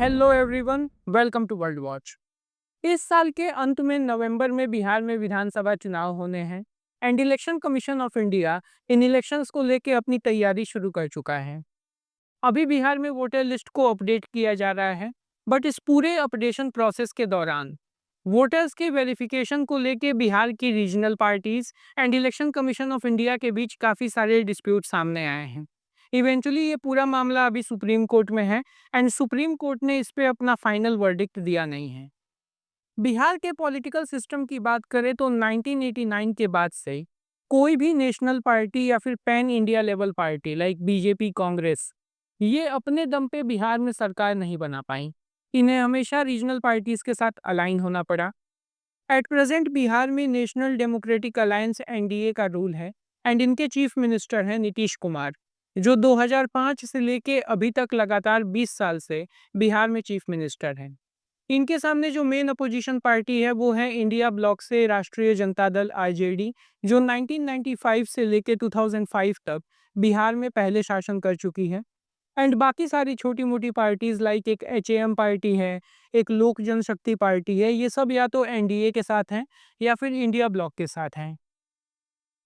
Hello everyone, welcome to world watch. इस साल के अंत में नवंबर में बिहार में विधानसभा चुनाव होने हैं and election commission of India in elections को लेके अपनी तैयारी शुरू कर चुका है। अभी बिहार में वोटर लिस्ट को अपडेट किया जा रहा है, बट इस पूरे अपडेशन प्रोसेस के दौरान वोटर्स के वेरिफिकेशन को लेके बिहार की regional parties and election commission of India के बीच काफ़ी सारे डिस्प्यूट सामने आए हैं। इवेंचुअली ये पूरा मामला अभी सुप्रीम कोर्ट में है एंड सुप्रीम कोर्ट ने इस पे अपना फाइनल वर्डिक्ट दिया नहीं है। बिहार के पॉलिटिकल सिस्टम की बात करें तो 1989 के बाद से कोई भी नेशनल पार्टी या फिर pan India level party like BJP, Congress, ये अपने दम पे बिहार में सरकार नहीं बना पाई। इन्हें हमेशा रीजनल पार्टीज के साथ अलाइन होना पड़ा। एट प्रेजेंट बिहार में नेशनल डेमोक्रेटिक अलायंस एनडीए का रूल है एंड इनके चीफ मिनिस्टर हैं नीतीश कुमार, जो 2005 से लेके अभी तक लगातार 20 साल से बिहार में चीफ मिनिस्टर हैं। इनके सामने जो मेन अपोजिशन पार्टी है वो है इंडिया ब्लॉक से राष्ट्रीय जनता दल आरजेडी, जो 1995 से लेके 2005 तक बिहार में पहले शासन कर चुकी है। एंड बाकी सारी छोटी मोटी पार्टीज लाइक एक एचएएम पार्टी है, एक लोक जनशक्ति पार्टी है, ये सब या तो एनडीए के साथ हैं या फिर इंडिया ब्लॉक के साथ हैं।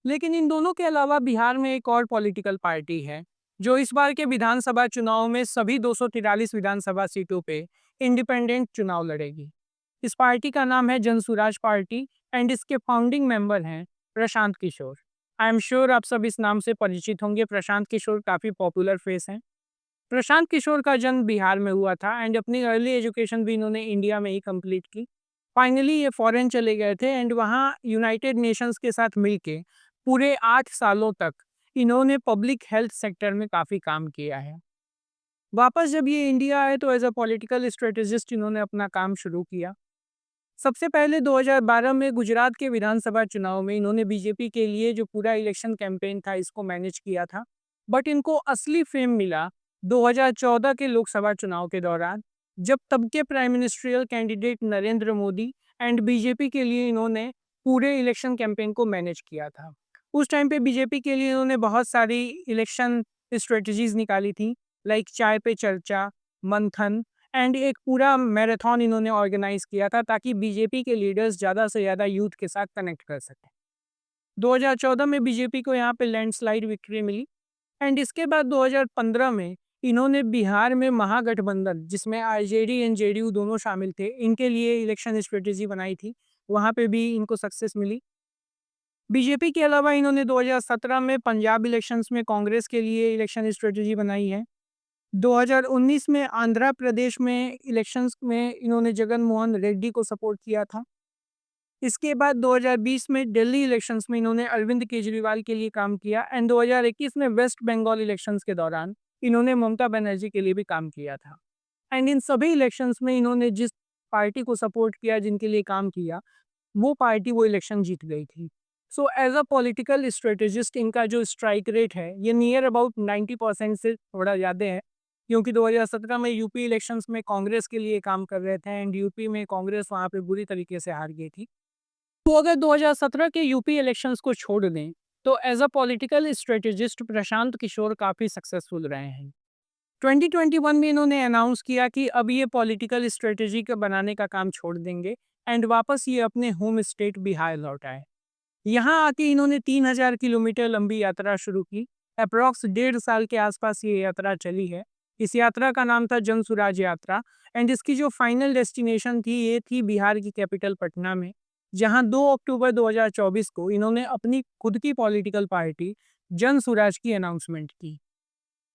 लेकिन इन दोनों के अलावा बिहार में एक और पॉलिटिकल पार्टी है जो इस बार के विधानसभा चुनाव में सभी 243 विधानसभा सीटों पे इंडिपेंडेंट चुनाव लड़ेगी। इस पार्टी का नाम है जनसुराज पार्टी एंड इसके फाउंडिंग मेंबर हैं Prashant Kishor. I am sure आप सब इस नाम से परिचित होंगे। प्रशांत किशोर काफ़ी पॉपुलर फेस हैं। प्रशांत किशोर का जन्म बिहार में हुआ था एंड अपनी अर्ली एजुकेशन भी इन्होंने इंडिया में ही कंप्लीट की। फाइनली ये फॉरेन चले गए थे एंड वहाँ यूनाइटेड नेशंस के साथ मिलके पूरे 8 सालों तक इन्होंने पब्लिक हेल्थ सेक्टर में काफ़ी काम किया है। वापस जब ये इंडिया आए तो एज अ पॉलिटिकल स्ट्रेटेजिस्ट इन्होंने अपना काम शुरू किया। सबसे पहले 2012 में गुजरात के विधानसभा चुनाव में इन्होंने बीजेपी के लिए जो पूरा इलेक्शन कैंपेन था इसको मैनेज किया था। बट इनको असली फेम मिला 2014 के लोकसभा चुनाव के दौरान, जब तब के prime ministerial candidate Narendra Modi and BJP के लिए इन्होंने पूरे इलेक्शन कैंपेन को मैनेज किया था। उस टाइम पे बीजेपी के लिए इन्होंने बहुत सारी इलेक्शन स्ट्रेटजीज निकाली थी, लाइक चाय पे चर्चा, मंथन एंड एक पूरा मैराथन इन्होंने ऑर्गेनाइज किया था ताकि बीजेपी के लीडर्स ज़्यादा से ज़्यादा यूथ के साथ कनेक्ट कर सकें। 2014 में बीजेपी को यहाँ पे लैंडस्लाइड विक्ट्री मिली एंड इसके बाद 2015 में इन्होंने बिहार में महागठबंधन, जिसमें आरजेडी एंड जेडीयू दोनों शामिल थे, इनके लिए इलेक्शन स्ट्रेटेजी बनाई थी। वहाँ पे भी इनको सक्सेस मिली। बीजेपी के अलावा इन्होंने 2017 में पंजाब इलेक्शंस में कांग्रेस के लिए इलेक्शन स्ट्रेटेजी बनाई है। 2019 में आंध्र प्रदेश में इलेक्शंस में इन्होंने जगन मोहन रेड्डी को सपोर्ट किया था। इसके बाद 2020 में दिल्ली इलेक्शंस में इन्होंने अरविंद केजरीवाल के लिए काम किया एंड 2021 में वेस्ट बंगाल इलेक्शंस के दौरान इन्होंने ममता बनर्जी के लिए भी काम किया था। एंड इन सभी इलेक्शंस में इन्होंने जिस पार्टी को सपोर्ट किया, जिनके लिए काम किया, वो पार्टी वो इलेक्शन जीत गई थी। So as a political strategist इनका जो स्ट्राइक रेट है ये नियर अबाउट 90% से थोड़ा ज़्यादा है, क्योंकि 2017 में यूपी इलेक्शंस में कांग्रेस के लिए काम कर रहे थे एंड यूपी में कांग्रेस वहाँ पे बुरी तरीके से हार गई थी। तो अगर 2017 के यूपी इलेक्शंस को छोड़ दें तो as a political strategist Prashant Kishor काफ़ी सक्सेसफुल रहे हैं। 2021 में इन्होंने अनाउंस किया कि अब ये पॉलिटिकल स्ट्रेटेजी का बनाने का काम छोड़ देंगे एंड वापस ये अपने होम स्टेट बिहार लौट आए। यहाँ आके इन्होंने 3000 किलोमीटर लंबी यात्रा शुरू की। अप्रॉक्स 1.5 साल के आसपास ये यात्रा चली है। इस यात्रा का नाम था जन सुराज यात्रा एंड इसकी जो फाइनल डेस्टिनेशन थी ये थी बिहार की कैपिटल पटना में, जहाँ 2 अक्टूबर 2024 को इन्होंने अपनी खुद की पॉलिटिकल पार्टी जन सुराज की अनाउंसमेंट की।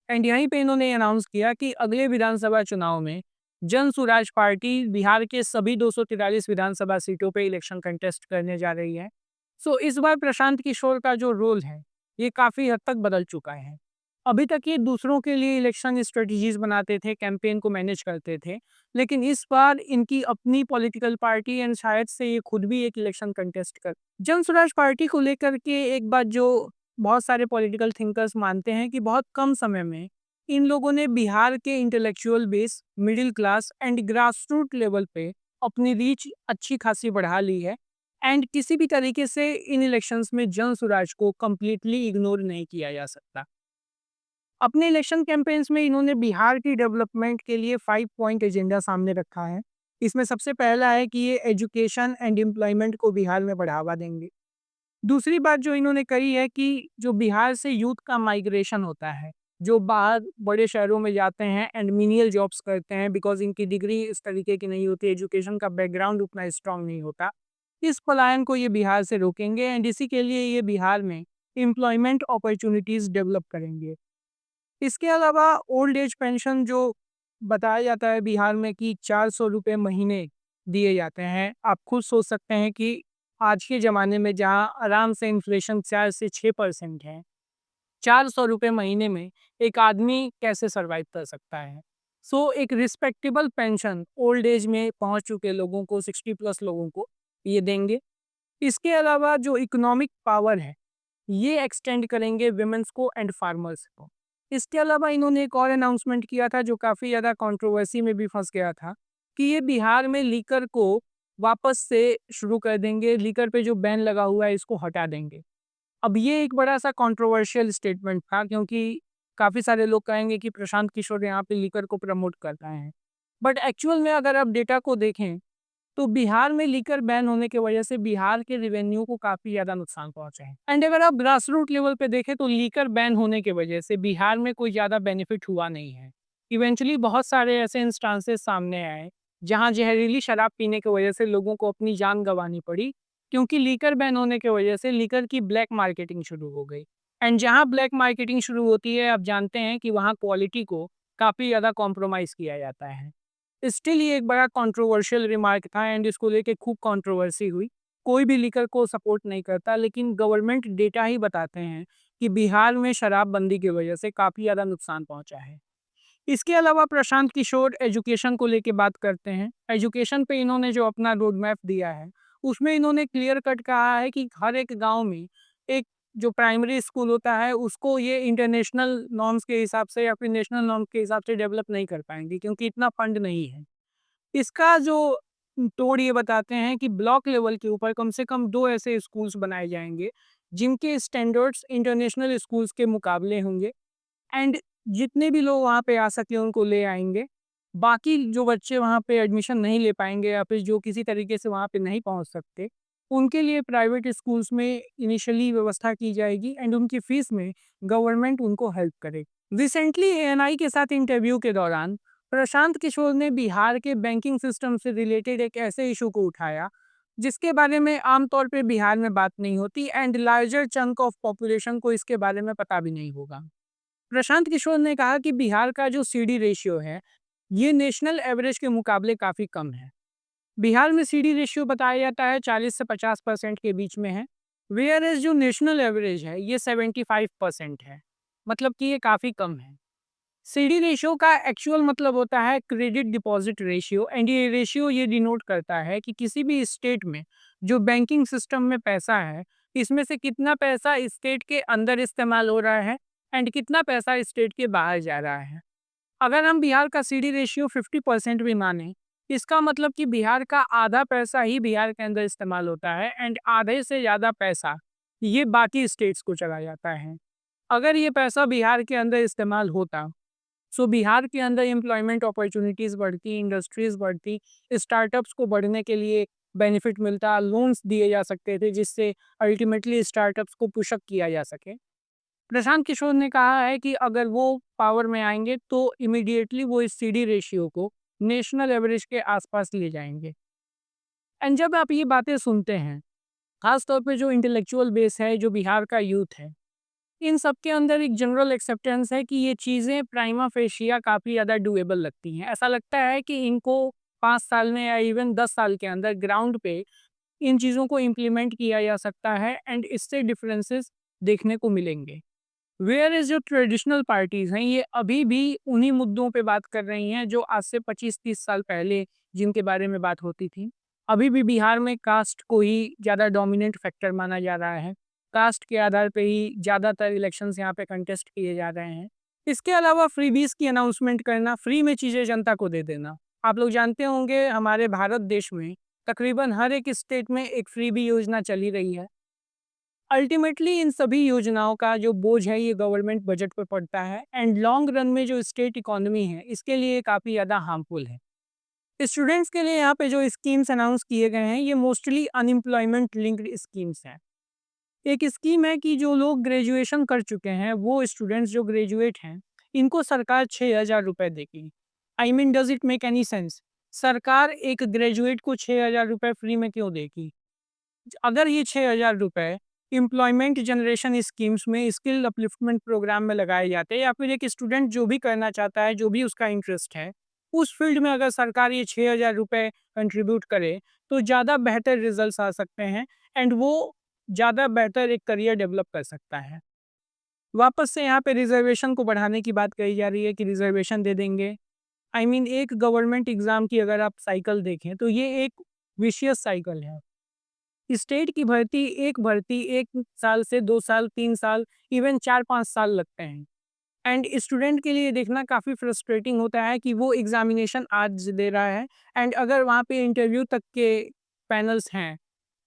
एंड यहीं पे इन्होंने अनाउंस किया कि अगले विधानसभा चुनाव में जन सुराज पार्टी बिहार के सभी 243 विधानसभा सीटों पे इलेक्शन कंटेस्ट करने जा रही है। सो इस बार प्रशांत किशोर का जो रोल है ये काफ़ी हद तक बदल चुका है। अभी तक ये दूसरों के लिए इलेक्शन स्ट्रेटजीज बनाते थे, कैंपेन को मैनेज करते थे, लेकिन इस बार इनकी अपनी पॉलिटिकल पार्टी एंड शायद से ये खुद भी एक इलेक्शन कंटेस्ट कर जन स्वराज पार्टी को लेकर के एक बात जो बहुत सारे पॉलिटिकल थिंकर्स मानते हैं कि बहुत कम समय में इन लोगों ने बिहार के intellectual base, middle class and grass root level पे अपनी रीच अच्छी खासी बढ़ा ली है एंड किसी भी तरीके से इन इलेक्शंस में जन स्वराज को कंप्लीटली इग्नोर नहीं किया जा सकता। अपने इलेक्शन कैंपेन्स में इन्होंने बिहार की डेवलपमेंट के लिए 5 पॉइंट एजेंडा सामने रखा है। इसमें सबसे पहला है कि ये एजुकेशन एंड एम्प्लॉयमेंट को बिहार में बढ़ावा देंगे। दूसरी बात जो इन्होंने कही है कि जो बिहार से यूथ का माइग्रेशन होता है, जो बाहर बड़े शहरों में जाते हैं एंड मीनियल जॉब्स करते हैं बिकॉज़ इनकी डिग्री इस तरीके की नहीं होती, एजुकेशन का बैकग्राउंड उतना स्ट्रॉन्ग नहीं होता। इस पलायन को ये बिहार से रोकेंगे एंड इसी के लिए ये बिहार में एम्प्लॉयमेंट अपॉर्च्युनिटीज़ डेवलप करेंगे। इसके अलावा ओल्ड एज पेंशन जो बताया जाता है बिहार में कि 400 रुपये महीने दिए जाते हैं। आप खुद सोच सकते हैं कि आज के ज़माने में जहाँ आराम से इन्फ्लेशन 4 से 6% है, 400 रुपये महीने में एक आदमी कैसे सर्वाइव कर सकता है। सो एक रिस्पेक्टेबल पेंशन ओल्ड एज में पहुँच चुके लोगों को, 60 प्लस लोगों को ये देंगे। इसके अलावा जो इकोनॉमिक पावर है ये एक्सटेंड करेंगे विमेंस को एंड फार्मर्स को। इसके अलावा इन्होंने एक और अनाउंसमेंट किया था जो काफ़ी ज़्यादा कंट्रोवर्सी में भी फंस गया था कि ये बिहार में लीकर को वापस से शुरू कर देंगे, लीकर पे जो बैन लगा हुआ है इसको हटा देंगे। अब ये एक बड़ा सा कंट्रोवर्शियल स्टेटमेंट था क्योंकि काफ़ी सारे लोग कहेंगे कि प्रशांत किशोर यहाँ पे लीकर को प्रमोट कर रहे हैं। बट एक्चुअल में अगर आप डेटा को देखें तो बिहार में लीकर बैन होने की वजह से बिहार के रेवेन्यू को काफ़ी ज़्यादा नुकसान पहुंचा है। एंड अगर आप ग्रास रूट लेवल पे देखें तो लीकर बैन होने की वजह से बिहार में कोई ज़्यादा बेनिफिट हुआ नहीं है। इवेंचुअली बहुत सारे ऐसे इंस्टांसेस सामने आए जहां जहरीली शराब पीने की वजह से लोगों को अपनी जान गंवानी पड़ी क्योंकि लीकर बैन होने की वजह से लीकर की ब्लैक मार्केटिंग शुरू हो गई। एंड जहां ब्लैक मार्केटिंग शुरू होती है आप जानते हैं कि वहाँ क्वालिटी को काफ़ी ज़्यादा कॉम्प्रोमाइज़ किया जाता है। स्टिल ये एक बड़ा कंट्रोवर्शियल रिमार्क था एंड इसको लेके खूब कंट्रोवर्सी हुई। कोई भी लीकर को सपोर्ट नहीं करता लेकिन गवर्नमेंट डेटा ही बताते हैं कि बिहार में शराबबंदी की वजह से काफ़ी ज़्यादा नुकसान पहुंचा है। इसके अलावा प्रशांत किशोर एजुकेशन को लेके बात करते हैं। एजुकेशन पे इन्होंने जो अपना रोड मैप दिया है उसमें इन्होंने क्लियर कट कहा है कि हर एक गांव में एक जो प्राइमरी स्कूल होता है उसको ये इंटरनेशनल नॉर्म्स के हिसाब से या फिर नेशनल नॉर्म्स के हिसाब से डेवलप नहीं कर पाएंगे क्योंकि इतना फंड नहीं है। इसका जो तोड़ ये बताते हैं कि ब्लॉक लेवल के ऊपर कम से कम 2 ऐसे स्कूल्स बनाए जाएँगे, जिनके स्टैंडर्ड्स इंटरनेशनल स्कूल्स के मुकाबले होंगे एंड जितने भी लोग वहाँ पे आ सकें उनको ले आएँगे। बाकी जो बच्चे वहाँ पे एडमिशन नहीं ले पाएँगे या फिर जो किसी तरीके से वहाँ पे नहीं पहुँच सकते, उनके लिए प्राइवेट स्कूल्स में इनिशियली व्यवस्था की जाएगी एंड उनकी फ़ीस में गवर्नमेंट उनको हेल्प करेगी। रिसेंटली एएनआई के साथ इंटरव्यू के दौरान प्रशांत किशोर ने बिहार के बैंकिंग सिस्टम से रिलेटेड एक ऐसे इशू को उठाया जिसके बारे में आमतौर पे बिहार में बात नहीं होती and larger chunk of population को इसके बारे में पता भी नहीं होगा। प्रशांत किशोर ने कहा कि बिहार का जो सीडी रेशियो है ये नेशनल एवरेज के मुकाबले काफ़ी कम है। बिहार में सीडी रेशियो बताया जाता है 40 से 50% के बीच में है, वेयर एज जो नेशनल एवरेज है ये 75% है, मतलब कि ये काफ़ी कम है। सीडी रेशियो का एक्चुअल मतलब होता है क्रेडिट डिपॉजिट रेशियो एंड ये रेशियो ये डिनोट करता है कि किसी भी स्टेट में जो बैंकिंग सिस्टम में पैसा है इसमें से कितना पैसा स्टेट के अंदर इस्तेमाल हो रहा है एंड कितना पैसा स्टेट के बाहर जा रहा है। अगर हम बिहार का सीडी रेशियो 50% भी माने इसका मतलब कि बिहार का आधा पैसा ही बिहार के अंदर इस्तेमाल होता है एंड आधे से ज़्यादा पैसा ये बाकी स्टेट्स को चला जाता है। अगर ये पैसा बिहार के अंदर इस्तेमाल होता सो बिहार के अंदर एम्प्लॉयमेंट अपॉर्चुनिटीज़ बढ़ती, इंडस्ट्रीज़ बढ़ती, स्टार्टअप्स को बढ़ने के लिए बेनिफिट मिलता, लोन्स दिए जा सकते थे जिससे अल्टीमेटली स्टार्टअप्स को पुशअप किया जा सके। प्रशांत किशोर ने कहा है कि अगर वो पावर में आएंगे तो इमीडिएटली वो इस सीडी रेशियो को नेशनल एवरेज के आसपास ले जाएंगे। एंड जब आप ये बातें सुनते हैं, खास तौर पे जो इंटेलेक्चुअल बेस है, जो बिहार का यूथ है, इन सब के अंदर एक जनरल एक्सेप्टेंस है कि ये चीज़ें प्राइमा फेशिया काफ़ी ज़्यादा डूएबल लगती हैं। ऐसा लगता है कि इनको 5 साल में या इवन 10 साल के अंदर ग्राउंड पे इन चीज़ों को इम्प्लीमेंट किया जा सकता है एंड इससे डिफरेंसेस देखने को मिलेंगे। वेयर इज़ जो ट्रेडिशनल पार्टीज़ हैं, ये अभी भी उन्हीं मुद्दों पे बात कर रही हैं जो आज से 25-30 साल पहले जिनके बारे में बात होती थी। अभी भी बिहार में कास्ट को ही ज़्यादा डोमिनेंट फैक्टर माना जा रहा है। कास्ट के आधार पे ही ज़्यादातर इलेक्शंस यहाँ पे कंटेस्ट किए जा रहे हैं। इसके अलावा फ्रीबीज़ की अनाउंसमेंट करना, फ्री में चीज़ें जनता को दे देना। आप लोग जानते होंगे हमारे भारत देश में तकरीबन हर एक स्टेट में एक फ्रीबी योजना चली रही है। अल्टीमेटली इन सभी योजनाओं का जो बोझ है ये गवर्नमेंट बजट पर पड़ता है एंड लॉन्ग रन में जो स्टेट इकोनॉमी है इसके लिए काफ़ी ज़्यादा हार्मफुल है। स्टूडेंट्स के लिए यहाँ पे जो स्कीम्स अनाउंस किए गए हैं ये मोस्टली अनएम्प्लॉयमेंट लिंक्ड स्कीम्स हैं। एक स्कीम है कि जो लोग ग्रेजुएशन कर चुके हैं वो स्टूडेंट्स जो ग्रेजुएट हैं इनको सरकार 6,000 रुपये देगी। I mean does it make any sense? सरकार एक ग्रेजुएट को 6,000 रुपये फ्री में क्यों देगी? अगर ये 6,000 रुपये एम्प्लॉयमेंट जनरेशन स्कीम्स में स्किल अपलिफ्टमेंट प्रोग्राम में लगाए जाते हैं या फिर एक स्टूडेंट जो भी करना चाहता है, जो भी उसका इंटरेस्ट है, उस फील्ड में अगर सरकार ये 6,000 रुपये कंट्रीब्यूट करे तो ज़्यादा बेहतर रिजल्ट्स आ सकते हैं एंड वो ज़्यादा बेहतर एक करियर डेवलप कर सकता है। वापस से यहाँ पे रिजर्वेशन को बढ़ाने की बात कही जा रही है कि रिजर्वेशन दे देंगे। आई मीन एक गवर्नमेंट एग्ज़ाम की अगर आप साइकिल देखें तो ये एक विशियस साइकिल है। स्टेट की भर्ती 1 साल से 2 साल, 3 साल, इवन 4-5 साल लगते हैं एंड स्टूडेंट के लिए देखना काफ़ी फ्रस्ट्रेटिंग होता है कि वो एग्ज़ामिनेशन आज दे रहा है एंड अगर वहाँ पे इंटरव्यू तक के पैनल्स हैं,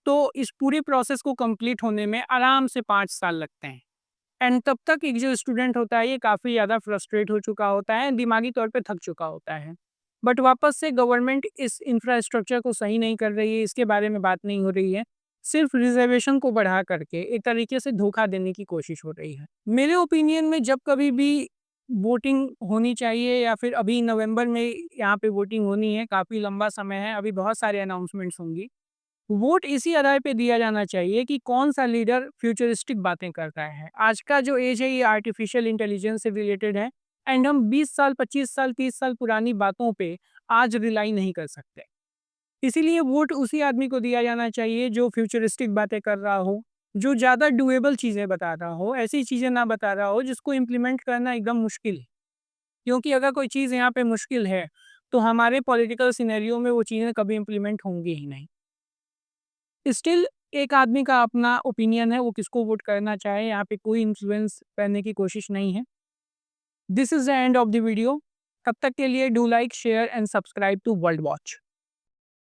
तो इस पूरे प्रोसेस को कंप्लीट होने में आराम से 5 साल लगते हैं एंड तब तक एक जो स्टूडेंट होता है ये काफ़ी ज़्यादा फ्रस्ट्रेट हो चुका होता है, दिमागी तौर पे थक चुका होता है। बट वापस से गवर्नमेंट इस इंफ्रास्ट्रक्चर को सही नहीं कर रही है, इसके बारे में बात नहीं हो रही है। सिर्फ रिजर्वेशन को बढ़ा करके एक तरीके से धोखा देने की कोशिश हो रही है। मेरे ओपिनियन में जब कभी भी वोटिंग होनी चाहिए या फिर अभी नवंबर में यहाँ पे वोटिंग होनी है, काफ़ी लंबा समय है, अभी बहुत सारे अनाउंसमेंट्स होंगी। वोट इसी आधार पे दिया जाना चाहिए कि कौन-सा लीडर फ्यूचरिस्टिक बातें कर रहा है। आज का जो एज है ये आर्टिफिशियल इंटेलिजेंस से रिलेटेड है एंड हम 20 साल, 25 साल, 30 साल पुरानी बातों पे आज रिलाई नहीं कर सकते। इसीलिए वोट उसी आदमी को दिया जाना चाहिए जो फ्यूचरिस्टिक बातें कर रहा हो, जो ज़्यादा डूएबल चीज़ें बता रहा हो, ऐसी चीज़ें ना बता रहा हो जिसको इम्प्लीमेंट करना एकदम मुश्किल है। क्योंकि अगर कोई चीज़ यहाँ पे मुश्किल है, तो हमारे पॉलिटिकल सिनेरियो में वो चीज़ें कभी इम्प्लीमेंट होंगी ही नहीं। स्टिल एक आदमी का अपना ओपिनियन है, वो किसको वोट करना चाहे, यहाँ पे कोई इन्फ्लुएंस करने की कोशिश नहीं है। This is the end of the video. तब तक के लिए do like, share and subscribe to world watch.